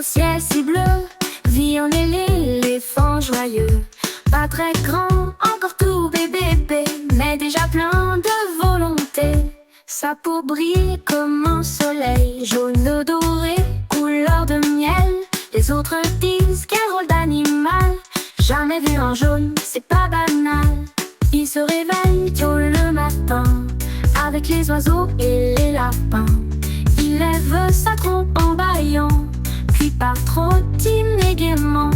au ciel si bleu, vit en l'éléphant joyeux. Pas très grand, encore tout bébé, mais déjà plein de volonté. Sa peau brille comme un soleil, jaune doré, couleur de miel. Les autres disent quel rôle d'animal. Jamais vu en jaune, c'est pas banal. Il se réveille tôt le matin, avec les oiseaux et les lapins. Il lève sa trompe en bâillant, puis part trottiner gaiement.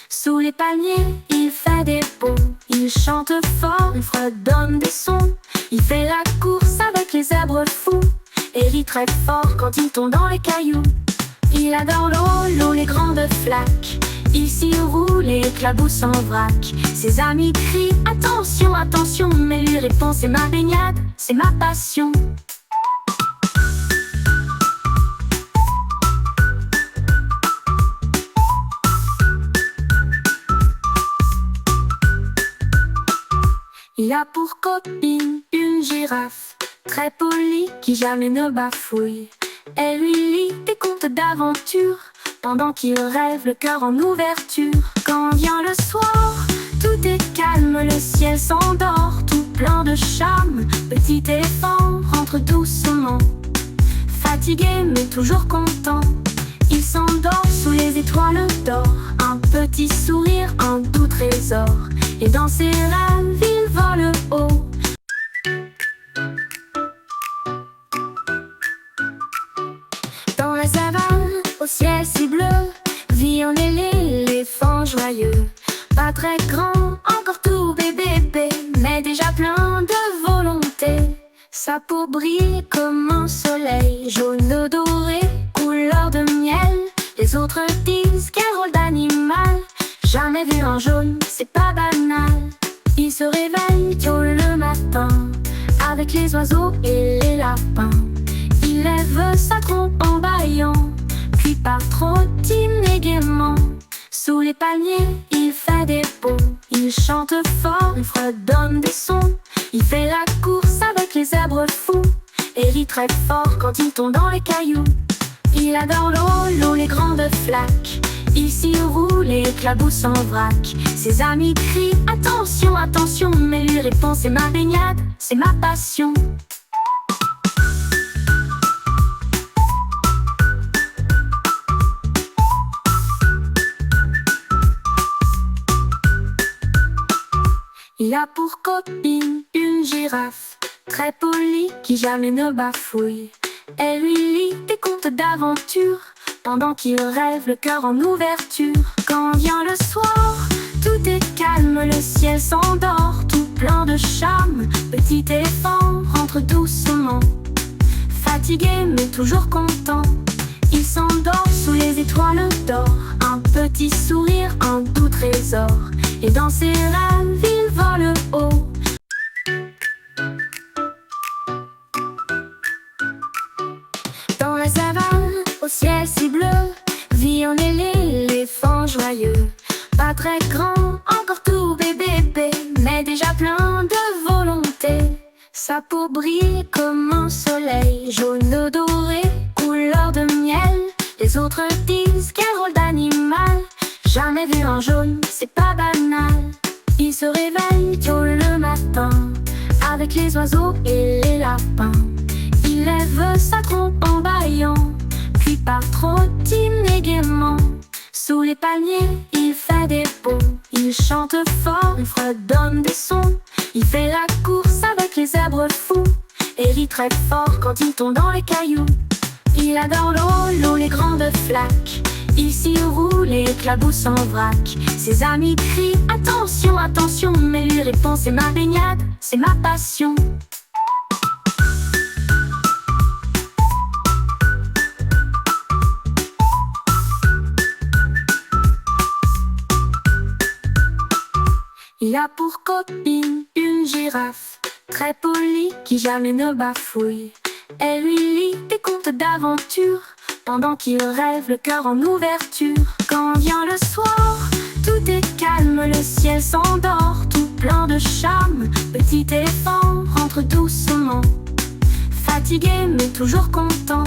Sous les palmiers, il fait des pots, il chante fort, il fredonne des sons. Il fait la course avec les zèbres fous, et rit très fort quand il tombe dans les cailloux. Il adore l'eau, les grandes flaques, il s'y roule et éclabousse en vrac. Ses amis crient attention, attention, mais lui répond c'est ma baignade, c'est ma passion. Il a pour copine une girafe, très polie, qui jamais ne bafouille. Elle lui lit des contes d'aventure, pendant qu'il rêve le cœur en ouverture. Quand vient le soir, tout est calme, le ciel s'endort, tout plein de charme. Petit éléphant rentre doucement, fatigué mais toujours content. Il s'endort sous les étoiles d'or, un petit sourire, un doux trésor. Et dans ses rêves, il vole haut. Dans la savane, au ciel si bleu, vit en l'éléphant joyeux. Pas très grand, encore tout bébé, mais déjà plein de volonté. Sa peau brille comme un soleil, jaune doré, couleur de miel. Les autres disent quel rôle d'animal. Jamais vu en jaune, c'est pas banal. Il se réveille tôt le matin, avec les oiseaux et les lapins. Il lève sa trompe en bâillant, puis part trottiner gaiement. Sous les palmiers, il fait des pots, il chante fort, il fredonne des sons. Il fait la course avec les zèbres fous, et rit très fort quand il tombe dans les cailloux. Il adore l'eau, les grandes flaques, il s'y roule et éclabousse en vrac. Ses amis crient attention, attention, mais lui répond c'est ma baignade, c'est ma passion. Il a pour copine une girafe, très polie, qui jamais ne bafouille. Elle lui lit des contes d'aventure, pendant qu'il rêve le cœur en ouverture. Quand vient le soir, tout est calme, le ciel s'endort, tout plein de charme. Petit éléphant rentre doucement, fatigué mais toujours content. Il s'endort sous les étoiles d'or, un petit sourire, un doux trésor. Et dans ses rêves, il vole haut. Dans la savane, au ciel si bleu, vit en l'éléphant joyeux. Pas très grand, encore tout bébé, mais déjà plein de volonté. Sa peau brille comme un soleil, jaune doré, couleur de miel. Les autres disent quel rôle d'animal. Jamais vu en jaune, c'est pas banal. Il se réveille tôt le matin, avec les oiseaux et les lapins. Il lève sa trompe en bâillant, puis part trottiner gaiement. Sous les palmiers, il fait des pots, il chante fort, il fredonne des sons. Il fait la course avec les zèbres fous, et rit très fort quand il tombe dans les cailloux. Il adore l'eau, les grandes flaques, il s'y roule et éclabousse en vrac. Ses amis crient attention, attention, mais lui répond c'est ma baignade, c'est ma passion. Il a pour copine une girafe, très polie, qui jamais ne bafouille. Elle lui lit des contes d'aventure, pendant qu'il rêve le cœur en ouverture. Quand vient le soir, tout est calme, le ciel s'endort, tout plein de charme. Petit éléphant rentre doucement, fatigué mais toujours content.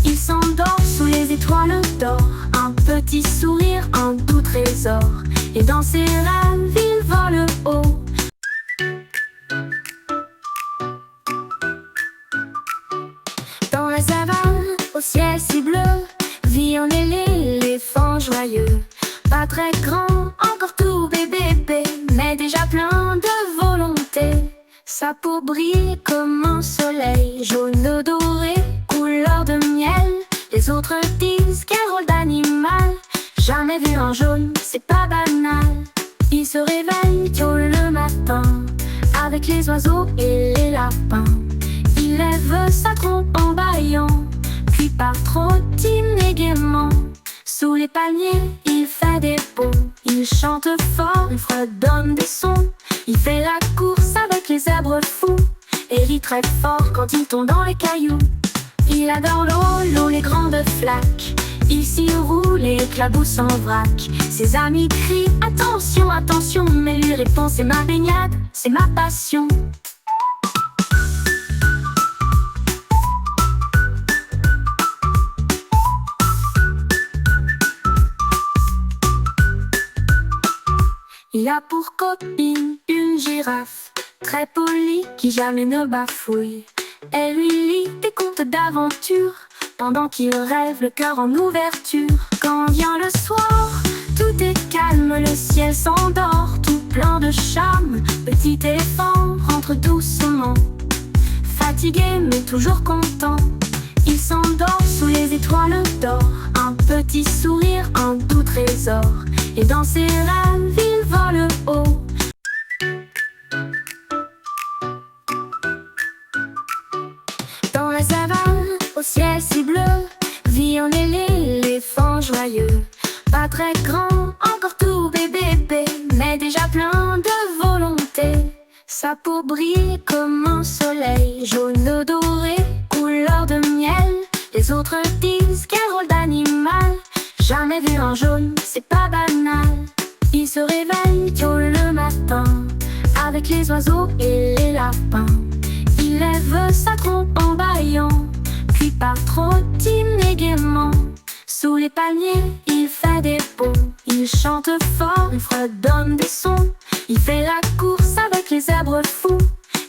Il s'endort sous les étoiles d'or, un petit sourire, un doux trésor. Et dans ses rêves, il vole haut. Dans la savane, au ciel si bleu, vit un éléphant joyeux. Pas très grand, encore tout bébé, mais déjà plein de volonté. Sa peau brille comme un soleil, jaune doré, couleur de miel. Les autres disent quel rôle d'animal. Jamais vu un jaune, c'est pas banal. Il se réveille tôt le matin, avec les oiseaux et les lapins. Il lève sa trompe en bâillant, puis part trottiner gaiement. Sous les palmiers, il fait des bonds. Il chante fort, il fredonne des sons. Il fait la course avec les zèbres fous, et rit très fort quand il tombe dans les cailloux. Il adore l'eau, les grandes flaques. Il s'y roule et éclabousse en vrac. Ses amis crient attention, attention, mais lui répond c'est ma baignade, c'est ma passion. Il a pour copine une girafe, très polie, qui jamais ne bafouille. Elle lui lit des contes d'aventure, pendant qu'il rêve le cœur en ouverture. Quand vient le soir, tout est calme, le ciel s'endort, tout plein de charme. Petit éléphant rentre doucement, fatigué mais toujours content. Il s'endort sous les étoiles d'or, un petit sourire, un doux trésor. Et dans ses rêves, il vole haut. Dans la savane, au ciel si bleu, vit un éléphant joyeux. Pas très grand, encore tout bébé, mais déjà plein de volonté. Sa peau brille comme un soleil, jaune doré, couleur de miel. Les autres disent quel rôle d'animal. Jamais vu un jaune, c'est pas banal. Il se réveille tôt le matin, avec les oiseaux et les lapins. Il lève sa trompe en bâillant, puis part trottiner gaiement. Sous les palmiers, il fait des bonds. Il chante fort, il fredonne des sons. Il fait la course avec les zèbres fous,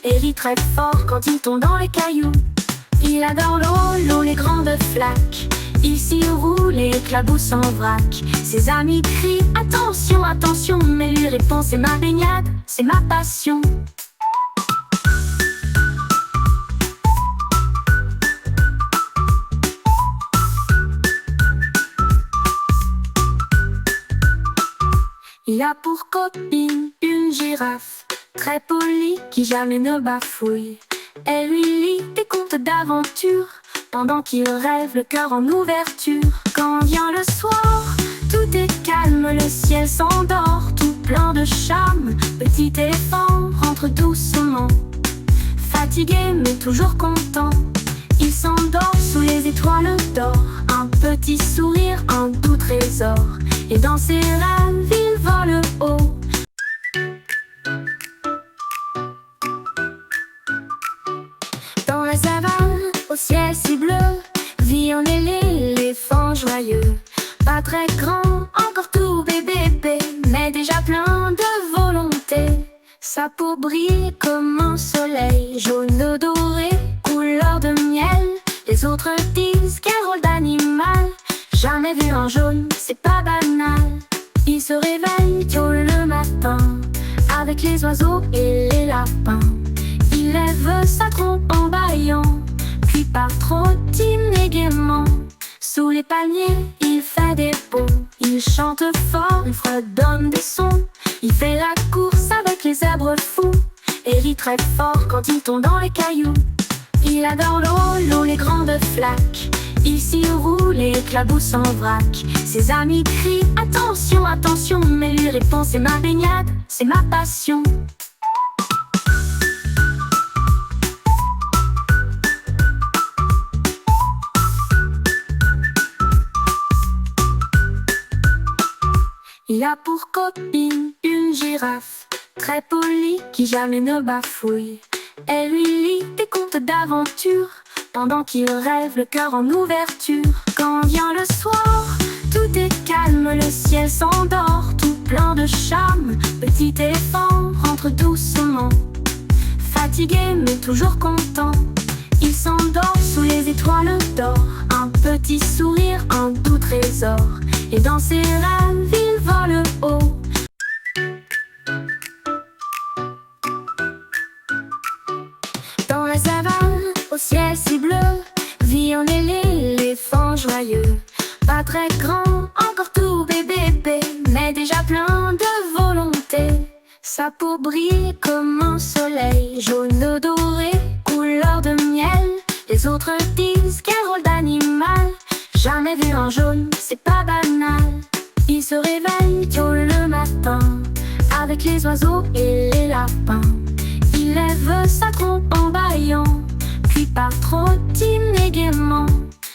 et rit très fort quand il tombe dans les cailloux. Il adore l'eau, les grandes flaques. Il s'y roule et éclabousse en vrac. Ses amis crient attention, attention, mais lui répond c'est ma baignade, c'est ma passion. Il a pour copine une girafe, très polie, qui jamais ne bafouille. Elle lui lit des contes d'aventure, pendant qu'il rêve le cœur en ouverture. Quand vient le soir, tout est calme, le ciel s'endort, tout plein de charme. Petit éléphant rentre doucement, fatigué mais toujours content. Il s'endort sous les étoiles d'or, un petit sourire, un doux trésor. Et dans ses rêves, il vole haut. Dans la savane, au ciel si bleu, vit un éléphant joyeux. Pas très grand, encore tout bébé, mais déjà plein de volonté. Sa peau brille comme un soleil, jaune doré, couleur de miel. Les autres disent quel rôle d'animal. Jamais vu un jaune, c'est pas banal. Il se réveille tôt le matin, avec les oiseaux et les lapins. Il lève sa trompe en bâillant, puis part trottiner gaiement. Sous les palmiers, il fait des bonds. Il chante fort, il fredonne des sons. Il fait la course avec les zèbres fous, et rit très fort quand il tombe dans les cailloux. Il adore l'eau, les grandes flaques. Il s'y roule et éclabousse en vrac. Ses amis crient attention, attention, mais lui répond c'est ma baignade, c'est ma passion. Il a pour copine une girafe, très polie, qui jamais ne bafouille. Elle lui lit des contes d'aventure, pendant qu'il rêve le cœur en ouverture. Quand vient le soir, tout tout est calme, le ciel s'endort, tout plein de charme. Petit éléphant rentre doucement, fatigué mais toujours content. Il s'endort sous les étoiles d'or, un petit sourire, un doux trésor. Et dans ses rêves, il vole haut. Dans la savane, au ciel si bleu, vit un éléphant joyeux. Pas très grand, encore tout bébé, mais déjà plein de volonté. Sa peau brille comme un soleil, jaune doré, couleur de miel. Les autres disent quel rôle d'animal. Jamais vu un jaune, c'est pas banal. Il se réveille tôt le matin, avec les oiseaux et les lapins. Il lève sa trompe en bâillant, puis part trottiner gaiement.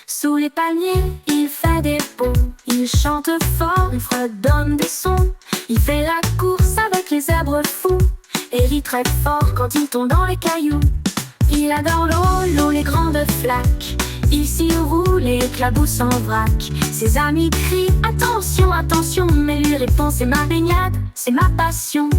Sous les palmiers, il fait des bonds, il chante fort, il fredonne des sons. Il fait la course avec les zèbres fous, et rit très fort quand il tombe dans les cailloux. Il adore l'eau, les grandes flaques, il s'y roule et éclabousse en vrac. Ses amis crient attention, attention, mais lui répond c'est ma baignade, c'est ma passion.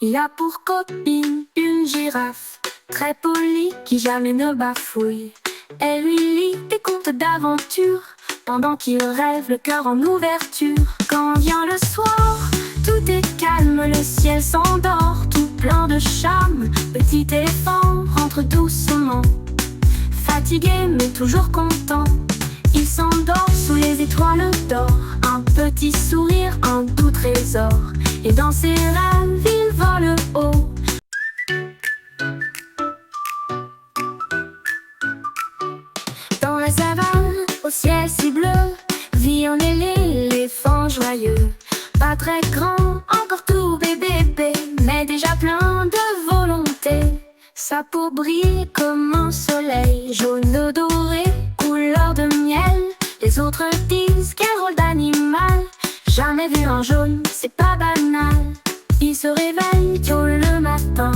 Il a pour copine une girafe, très polie, qui jamais ne bafouille. Elle lui lit des contes d'aventure, pendant qu'il rêve le cœur en ouverture. Quand vient le soir, tout est calme, le ciel s'endort, tout plein de charme. Petit éléphant rentre doucement, fatigué mais toujours content. Il s'endort sous les étoiles d'or, un petit sourire, un doux trésor. Et dans ses rêves, il vole haut. Dans la savane, au ciel si bleu, vit un éléphant joyeux. Pas très grand, encore tout bébé, mais déjà plein de volonté. Sa peau brille comme un soleil, jaune doré, couleur de miel. Les autres disent quel rôle d'animal. Jamais vu un jaune, c'est pas banal. Il se réveille tôt le matin,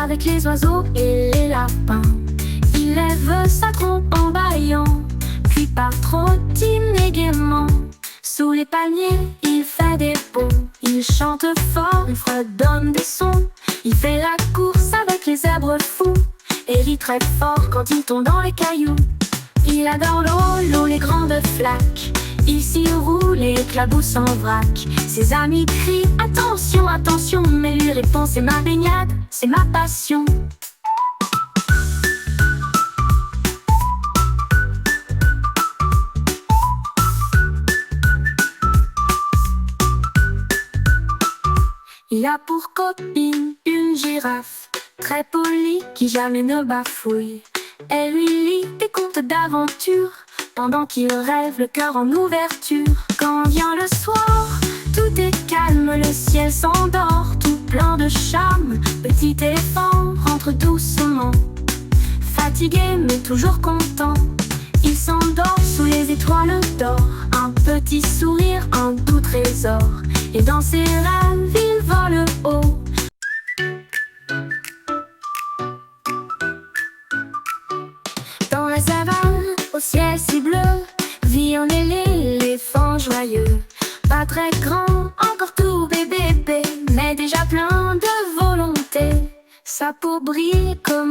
avec les oiseaux et les lapins. Il lève sa trompe en bâillant, puis part trottiner gaiement. Sous les palmiers, il fait des bonds, il chante fort, il fredonne des sons. Il fait la course avec les zèbres fous, et rit très fort quand il tombe dans les cailloux. Il adore l'eau, les grandes flaques, il s'y roule et éclabousse en vrac. Ses amis crient attention, attention, mais lui répond c'est ma baignade, c'est ma passion. Il a pour copine une girafe, très polie, qui jamais ne bafouille. Elle lui lit des contes d'aventure, pendant qu'il rêve le cœur en ouverture. Quand vient le soir, tout est calme, le ciel s'endort, tout plein de charme. Petit éléphant rentre doucement, fatigué mais toujours content. Il s'endort sous les étoiles d'or, un petit sourire, un doux trésor. Et dans ses rêves, il vole haut. Dans la savane, au ciel si bleu, vit un éléphant joyeux. Pas très grand, encore tout bébé, mais déjà plein de volonté. Sa peau brille comme